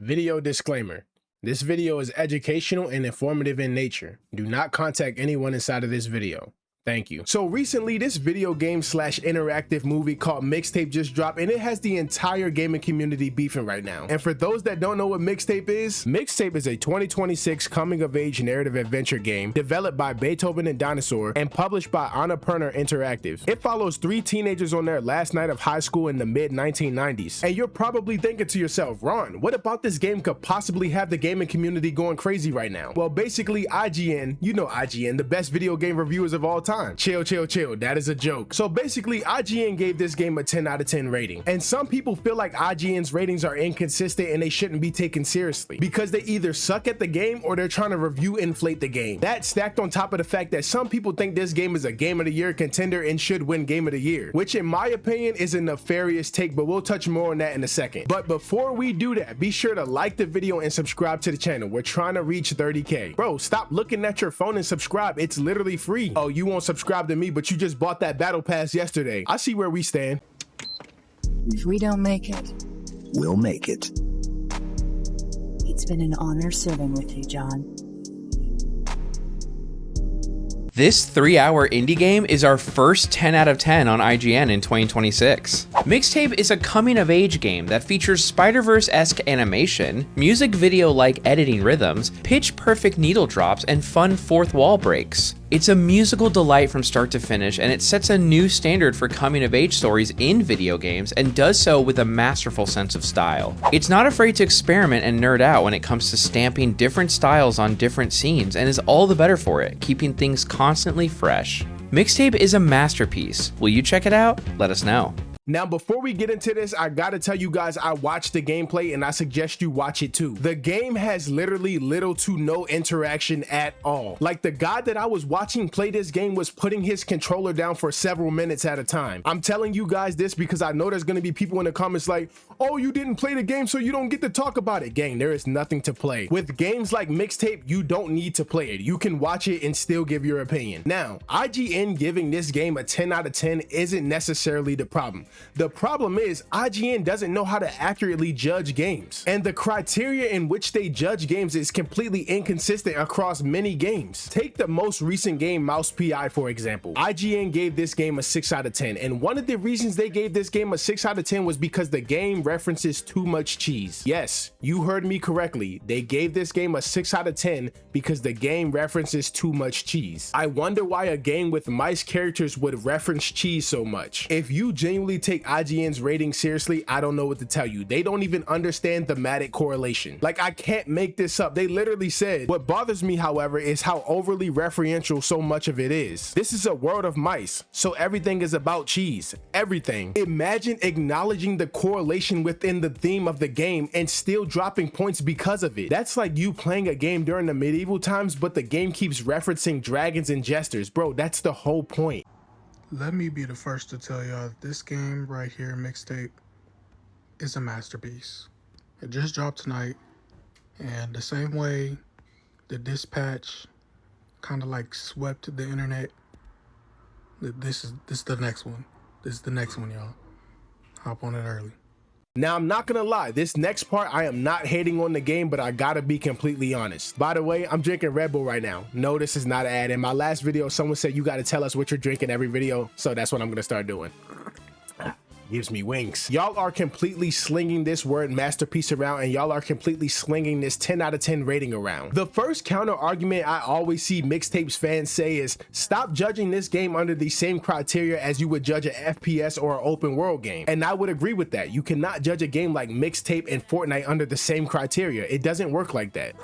Video disclaimer. This video is educational and informative in nature. Do not contact anyone inside of this video. Thank you. So recently, this video game / interactive movie called Mixtape just dropped, and it has the entire gaming community beefing right now. And for those that don't know what Mixtape is a 2026 coming-of-age narrative adventure game developed by Beethoven and Dinosaur and published by Annapurna Interactive. It follows 3 teenagers on their last night of high school in the mid-1990s. And you're probably thinking to yourself, Ron, what about this game could possibly have the gaming community going crazy right now? Well, basically, IGN, you know IGN, the best video game reviewers of all time. Chill, that is a joke. So basically, IGN gave this game a 10 out of 10 rating. And some people feel like IGN's ratings are inconsistent and they shouldn't be taken seriously because they either suck at the game or they're trying to review inflate the game. That stacked on top of the fact that some people think this game is a Game of the Year contender and should win Game of the Year, which in my opinion is a nefarious take, but we'll touch more on that in a second. But before we do that, be sure to like the video and subscribe to the channel. We're trying to reach 30K. Bro, stop looking at your phone and subscribe. It's literally free. Oh, you won't subscribe to me, but you just bought that battle pass yesterday. I see where we stand. If we don't make it, we'll make it. It's been an honor serving with you, John. This 3-hour indie game is our first 10 out of 10 on IGN in 2026. Mixtape is a coming-of-age game that features Spider-Verse-esque animation, music video-like editing rhythms, pitch-perfect needle drops, and fun fourth wall breaks. It's a musical delight from start to finish, and it sets a new standard for coming-of-age stories in video games and does so with a masterful sense of style. It's not afraid to experiment and nerd out when it comes to stamping different styles on different scenes and is all the better for it, keeping things constantly fresh. Mixtape is a masterpiece. Will you check it out? Let us know. Now, before we get into this, I gotta tell you guys, I watched the gameplay and I suggest you watch it too. The game has literally little to no interaction at all. Like, the guy that I was watching play this game was putting his controller down for several minutes at a time. I'm telling you guys this because I know there's gonna be people in the comments like, oh, you didn't play the game so you don't get to talk about it. Gang, there is nothing to play. With games like Mixtape, you don't need to play it. You can watch it and still give your opinion. Now, IGN giving this game a 10 out of 10 isn't necessarily the problem. The problem is IGN doesn't know how to accurately judge games, and the criteria in which they judge games is completely inconsistent across many games. Take the most recent game, Mouse PI, for example. IGN gave this game a 6 out of 10, and one of the reasons they gave this game a 6 out of 10 was because the game references too much cheese. Yes, you heard me correctly. They gave this game a 6 out of 10 because the game references too much cheese. I wonder why a game with mice characters would reference cheese so much. If you genuinely take IGN's rating seriously, I don't know what to tell you. They don't even understand thematic correlation. Like, I can't make this up. They literally said, what bothers me, however, is how overly referential so much of it is. This is a world of mice, so everything is about cheese. Everything. Imagine acknowledging the correlation within the theme of the game and still dropping points because of it. That's like you playing a game during the medieval times, but the game keeps referencing dragons and jesters. Bro, that's the whole point. Let me be the first to tell y'all this game right here, Mixtape, is a masterpiece. It just dropped tonight, and the same way the dispatch kind of like swept the internet, this is the next one. This is the next one, y'all. Hop on it early. Now, I'm not gonna lie, this next part, I am not hating on the game, but I gotta be completely honest. By the way, I'm drinking Red Bull right now. No, this is not an ad. In my last video, someone said you gotta tell us what you're drinking every video, so that's what I'm gonna start doing. Gives me wings. Y'all are completely slinging this word masterpiece around, and y'all are completely slinging this 10 out of 10 rating around. The first counter argument I always see Mixtape's fans say is, stop judging this game under the same criteria as you would judge an FPS or an open world game. And I would agree with that. You cannot judge a game like Mixtape and Fortnite under the same criteria. It doesn't work like that.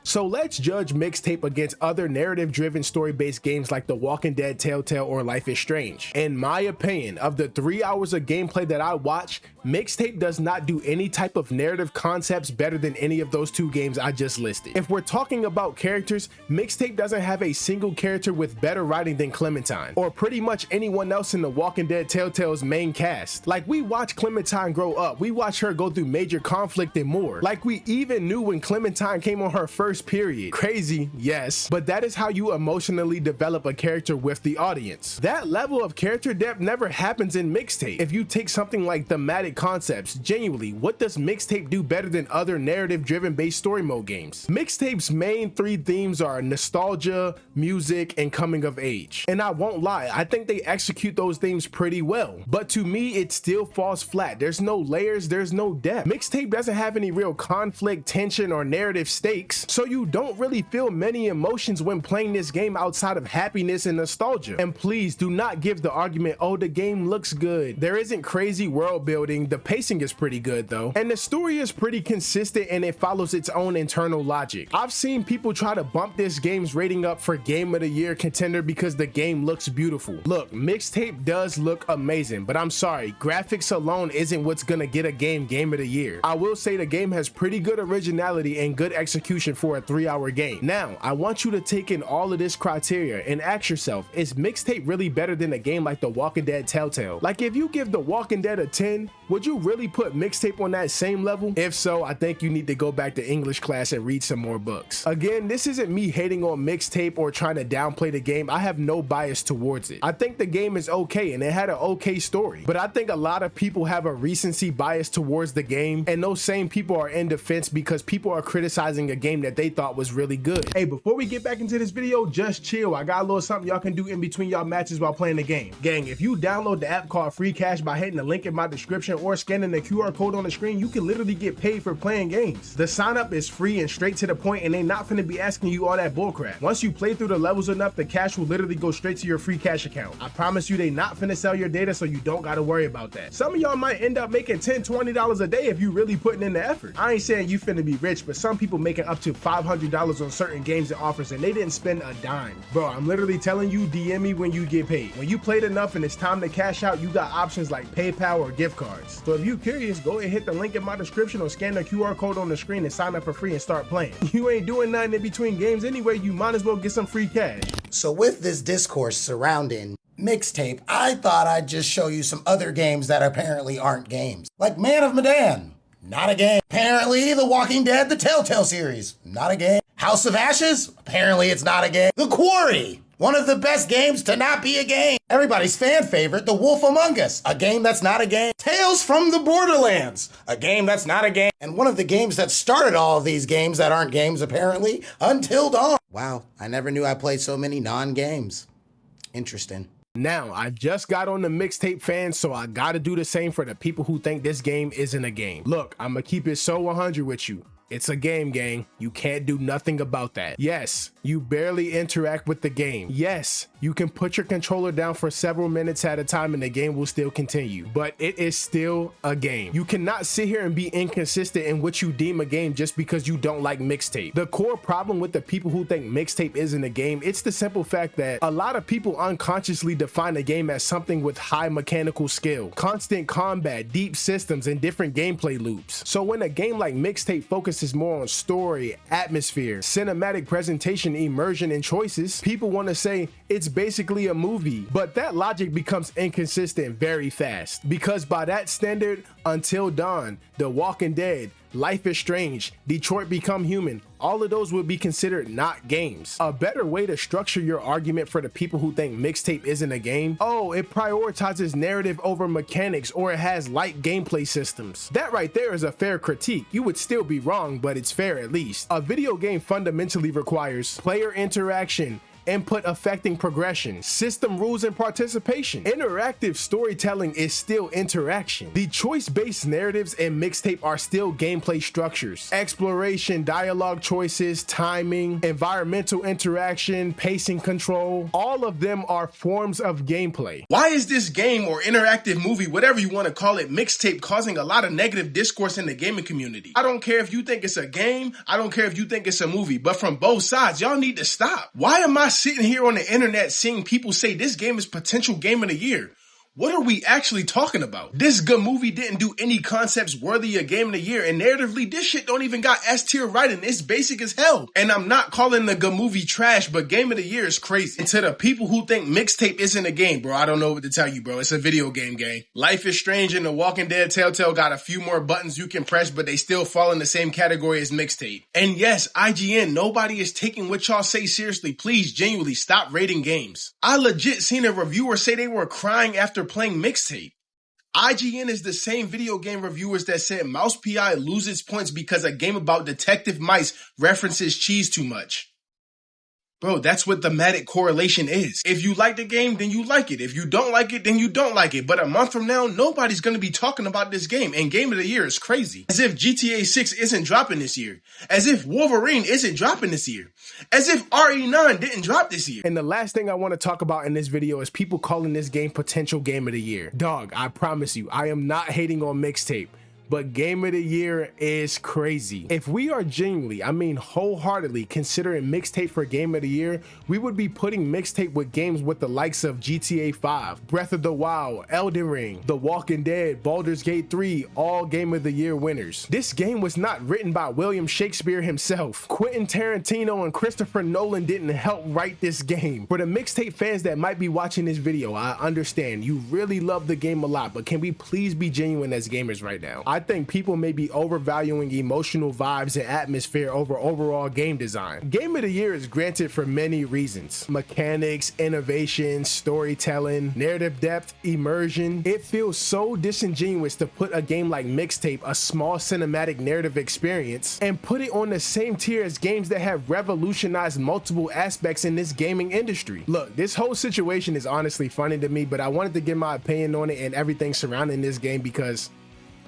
So let's judge Mixtape against other narrative-driven story-based games like The Walking Dead, Telltale, or Life is Strange. In my opinion, of the 3 hours of gameplay that I watched, Mixtape does not do any type of narrative concepts better than any of those 2 games I just listed. If we're talking about characters, Mixtape doesn't have a single character with better writing than Clementine, or pretty much anyone else in The Walking Dead Telltale's main cast. Like, we watch Clementine grow up, we watch her go through major conflict and more. Like, we even knew when Clementine came on her first period. Crazy, yes, but that is how you emotionally develop a character with the audience. That level of character depth never happens in Mixtape. If you take something like thematic great concepts. Genuinely, what does Mixtape do better than other narrative-driven based story mode games? Mixtape's main 3 themes are nostalgia, music, and coming of age. And I won't lie, I think they execute those themes pretty well. But to me, it still falls flat. There's no layers, there's no depth. Mixtape doesn't have any real conflict, tension, or narrative stakes, so you don't really feel many emotions when playing this game outside of happiness and nostalgia. And please do not give the argument, oh, the game looks good. There isn't crazy world building, the pacing is pretty good though, and the story is pretty consistent and it follows its own internal logic. I've seen people try to bump this game's rating up for Game of the Year contender because the game looks beautiful. Look, Mixtape does look amazing, but I'm sorry, graphics alone isn't what's gonna get a Game of the Year. I will say the game has pretty good originality and good execution for a 3-hour game. Now, I want you to take in all of this criteria and ask yourself, is Mixtape really better than a game like The Walking Dead Telltale? Like, if you give The Walking Dead a 10, would you really put Mixtape on that same level? If so, I think you need to go back to English class and read some more books. Again, this isn't me hating on Mixtape or trying to downplay the game. I have no bias towards it. I think the game is okay and it had an okay story, but I think a lot of people have a recency bias towards the game, and those same people are in defense because people are criticizing a game that they thought was really good. Hey, before we get back into this video, just chill. I got a little something y'all can do in between y'all matches while playing the game. Gang, if you download the app called Free Cash by hitting the link in my description or scanning the QR code on the screen, you can literally get paid for playing games. The sign up is free and straight to the point, and they not finna be asking you all that bullcrap. Once you play through the levels enough, the cash will literally go straight to your Free Cash account. I promise you they not finna sell your data, so you don't gotta worry about that. Some of y'all might end up making $10, $20 a day if you really putting in the effort. I ain't saying you finna be rich, but some people making up to $500 on certain games and offers and they didn't spend a dime. Bro, I'm literally telling you, DM me when you get paid. When you played enough and it's time to cash out, you got options like PayPal or gift cards. So if you curious, go ahead and hit the link in my description or scan the QR code on the screen and sign up for free and start playing. You ain't doing nothing in between games anyway, you might as well get some free cash. So with this discourse surrounding Mixtape, I thought I'd just show you some other games that apparently aren't games. Like Man of Medan, not a game. Apparently The Walking Dead, the Telltale series, not a game. House of Ashes, apparently it's not a game. The Quarry, one of the best games to not be a game. Everybody's fan favorite, The Wolf Among Us, a game that's not a game. Tales from the Borderlands, a game that's not a game. And one of the games that started all of these games that aren't games apparently, Until Dawn. Wow, I never knew I played so many non-games. Interesting. Now, I just got on the Mixtape fans, so I gotta do the same for the people who think this game isn't a game. Look, I'm gonna keep it so 100 with you. It's a game, gang. You can't do nothing about that. Yes, you barely interact with the game. Yes, you can put your controller down for several minutes at a time and the game will still continue, but it is still a game. You cannot sit here and be inconsistent in what you deem a game just because you don't like Mixtape. The core problem with the people who think Mixtape isn't a game, it's the simple fact that a lot of people unconsciously define a game as something with high mechanical skill, constant combat, deep systems, and different gameplay loops. So when a game like Mixtape focuses more on story, atmosphere, cinematic presentation, immersion, and choices, people want to say it's basically a movie, but that logic becomes inconsistent very fast, because by that standard, Until Dawn, The Walking Dead, Life is Strange, Detroit Become Human, all of those would be considered not games. A better way to structure your argument for the people who think Mixtape isn't a game, oh, it prioritizes narrative over mechanics, or it has light gameplay systems. That right there is a fair critique. You would still be wrong, but it's fair at least. A video game fundamentally requires player interaction, input affecting progression, system rules, and participation. Interactive storytelling is still interaction. The choice-based narratives in Mixtape are still gameplay structures. Exploration, dialogue choices, timing, environmental interaction, pacing control, all of them are forms of gameplay. Why is this game or interactive movie, whatever you want to call it, Mixtape, causing a lot of negative discourse in the gaming community? I don't care if you think it's a game, I don't care if you think it's a movie, but from both sides, y'all need to stop. Why am I sitting here on the internet seeing people say this game is potential game of the year? What are we actually talking about? This good movie didn't do any concepts worthy of game of the year, and narratively, this shit don't even got S tier writing. It's basic as hell. And I'm not calling the good movie trash, but game of the year is crazy. And to the people who think Mixtape isn't a game, bro, I don't know what to tell you, bro. It's a video game game. Life is Strange and The Walking Dead Telltale got a few more buttons you can press, but they still fall in the same category as Mixtape. And yes, IGN, nobody is taking what y'all say seriously. Please, genuinely, stop rating games. I legit seen a reviewer say they were crying after playing Mixtape. IGN is the same video game reviewers that said Mouse PI loses points because a game about detective mice references cheese too much. Bro, that's what thematic correlation is. If you like the game, then you like it. If you don't like it, then you don't like it. But a month from now, nobody's going to be talking about this game. And Game of the Year is crazy. As if GTA 6 isn't dropping this year. As if Wolverine isn't dropping this year. As if RE9 didn't drop this year. And the last thing I want to talk about in this video is people calling this game potential Game of the Year. Dog, I promise you, I am not hating on Mixtape. But Game of the Year is crazy. If we are genuinely, I mean wholeheartedly, considering Mixtape for Game of the Year, we would be putting Mixtape with games with the likes of GTA 5, Breath of the Wild, Elden Ring, The Walking Dead, Baldur's Gate 3, all Game of the Year winners. This game was not written by William Shakespeare himself. Quentin Tarantino and Christopher Nolan didn't help write this game. For the Mixtape fans that might be watching this video, I understand you really love the game a lot, but can we please be genuine as gamers right now? I think people may be overvaluing emotional vibes and atmosphere over overall game design. Game of the Year is granted for many reasons: mechanics, innovation, storytelling, narrative depth, immersion. It feels so disingenuous to put a game like Mixtape, a small cinematic narrative experience, and put it on the same tier as games that have revolutionized multiple aspects in this gaming industry. Look, this whole situation is honestly funny to me, but I wanted to give my opinion on it and everything surrounding this game because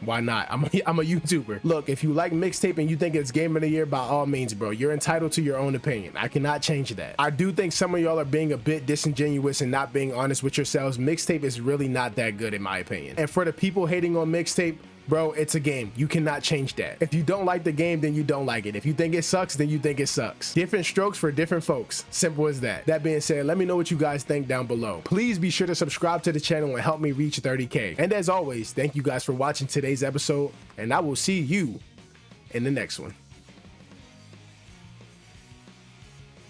why not? I'm a YouTuber. Look, if you like Mixtape and you think it's Game of the Year, by all means, bro, you're entitled to your own opinion. I cannot change that. I do think some of y'all are being a bit disingenuous and not being honest with yourselves. Mixtape is really not that good in my opinion. And for the people hating on Mixtape, bro, it's a game. You cannot change that. If you don't like the game, then you don't like it. If you think it sucks, then you think it sucks. Different strokes for different folks. Simple as that. That being said, let me know what you guys think down below. Please be sure to subscribe to the channel and help me reach 30K. And as always, thank you guys for watching today's episode, and I will see you in the next one.